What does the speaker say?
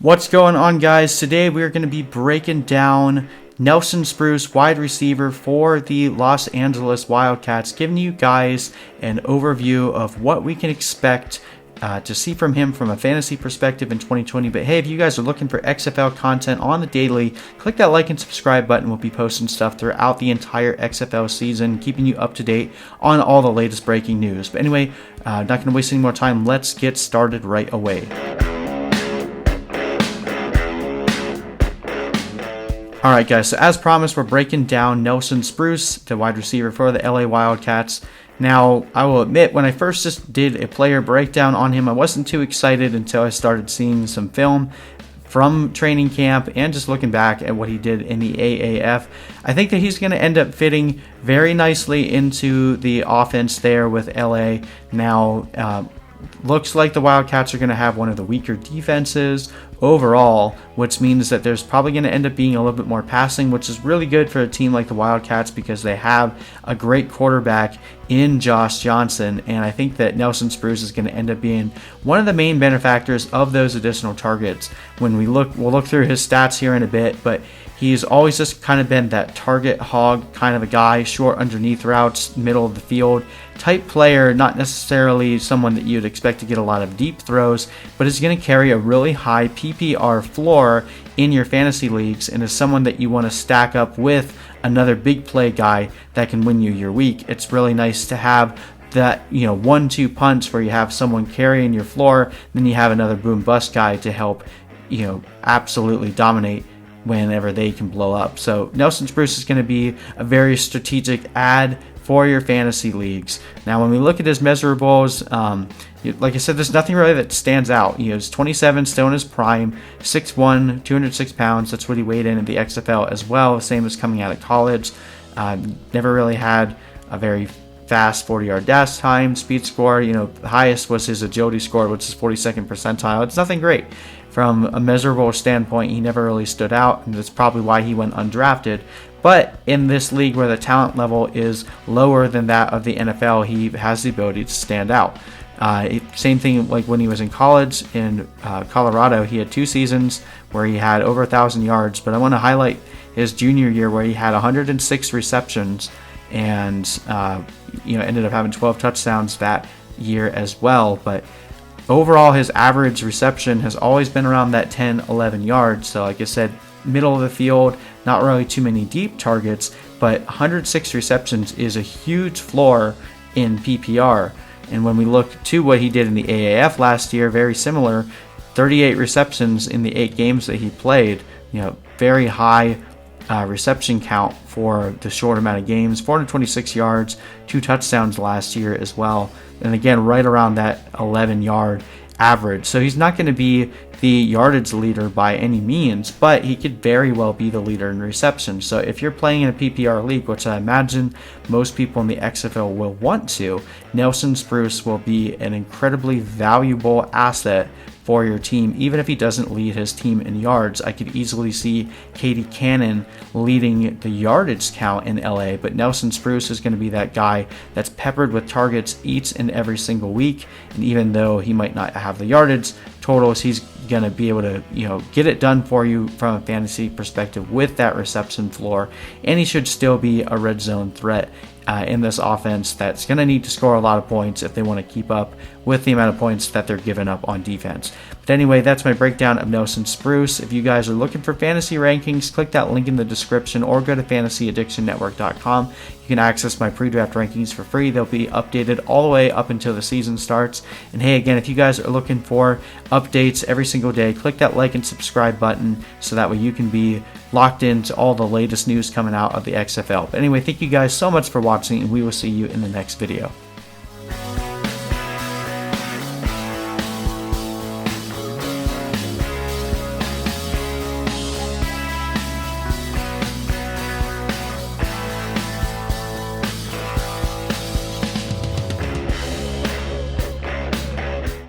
What's going on, guys? Today we're going to be breaking down Nelson Spruce, wide receiver for the Los Angeles Wildcats, giving you guys an overview of what we can expect to see from him from a fantasy perspective in 2020. But hey, if you guys are looking for XFL content on the daily, click that like and subscribe button. We'll be posting stuff throughout the entire XFL season, keeping you up to date on all the latest breaking news. But anyway, not going to waste any more time. Let's get started right away. Alright guys, so as promised, we're breaking down Nelson Spruce, the wide receiver for the LA Wildcats. Now, I will admit, when I first just did a player breakdown on him, I wasn't too excited until I started seeing some film from training camp and just looking back at what he did in the AAF. I think that he's going to end up fitting very nicely into the offense there with LA. Now, looks like the Wildcats are going to have one of the weaker defenses overall, which means that there's probably going to end up being a little bit more passing, which is really good for a team like the Wildcats because they have a great quarterback in Josh Johnson, and I think that Nelson Spruce is going to end up being one of the main benefactors of those additional targets. When we'll look through his stats here in a bit, but he's always just kind of been that target hog kind of a guy, short underneath routes, middle of the field type player, not necessarily someone that you'd expect to get a lot of deep throws, but is going to carry a really high PPR floor in your fantasy leagues and is someone that you want to stack up with another big play guy that can win you your week. It's really nice to have that 1-2 punch where you have someone carrying your floor, then you have another boom bust guy to help absolutely dominate whenever they can blow up. So Nelson Spruce is going to be a very strategic add for your fantasy leagues. Now, when we look at his measurables, like I said, there's nothing really that stands out. He's 27, still in his prime, 6'1", 206 pounds. That's what he weighed in at the XFL as well, the same as coming out of college. Never really had a very fast 40-yard dash time, speed score. The highest was his agility score, which is 42nd percentile. It's nothing great. From a measurable standpoint, he never really stood out, and that's probably why he went undrafted. But in this league where the talent level is lower than that of the NFL, he has the ability to stand out. Same thing like when he was in college in Colorado. He had 2 seasons where he had over 1,000 yards, but I want to highlight his junior year where he had 106 receptions and ended up having 12 touchdowns that year as well. But overall, his average reception has always been around that 10-11 yards. So like I said, middle of the field, not really too many deep targets, but 106 receptions is a huge floor in PPR. And when we look to what he did in the AAF last year, very similar, 38 receptions in the 8 games that he played, very high reception count for the short amount of games, 426 yards, 2 touchdowns last year as well. And again, right around that 11-yard average. So he's not going to be the yardage leader by any means, but he could very well be the leader in reception. So if you're playing in a PPR league, which I imagine most people in the XFL will want to, Nelson Spruce will be an incredibly valuable asset for your team. Even if he doesn't lead his team in yards, I could easily see Katie Cannon leading the yardage count in LA, but Nelson Spruce is going to be that guy that's peppered with targets each and every single week. And even though he might not have the yardage totals, he's going to be able to get it done for you from a fantasy perspective with that reception floor, and he should still be a red zone threat in this offense that's going to need to score a lot of points if they want to keep up with the amount of points that they're giving up on defense. But anyway, that's my breakdown of Nelson Spruce. If you guys are looking for fantasy rankings, click that link in the description or go to fantasyaddictionnetwork.com. You can access my pre-draft rankings for free. They'll be updated all the way up until the season starts. And hey, again, if you guys are looking for updates every single day, click that like and subscribe button so that way you can be locked into all the latest news coming out of the XFL. But anyway, thank you guys so much for watching, and we will see you in the next video.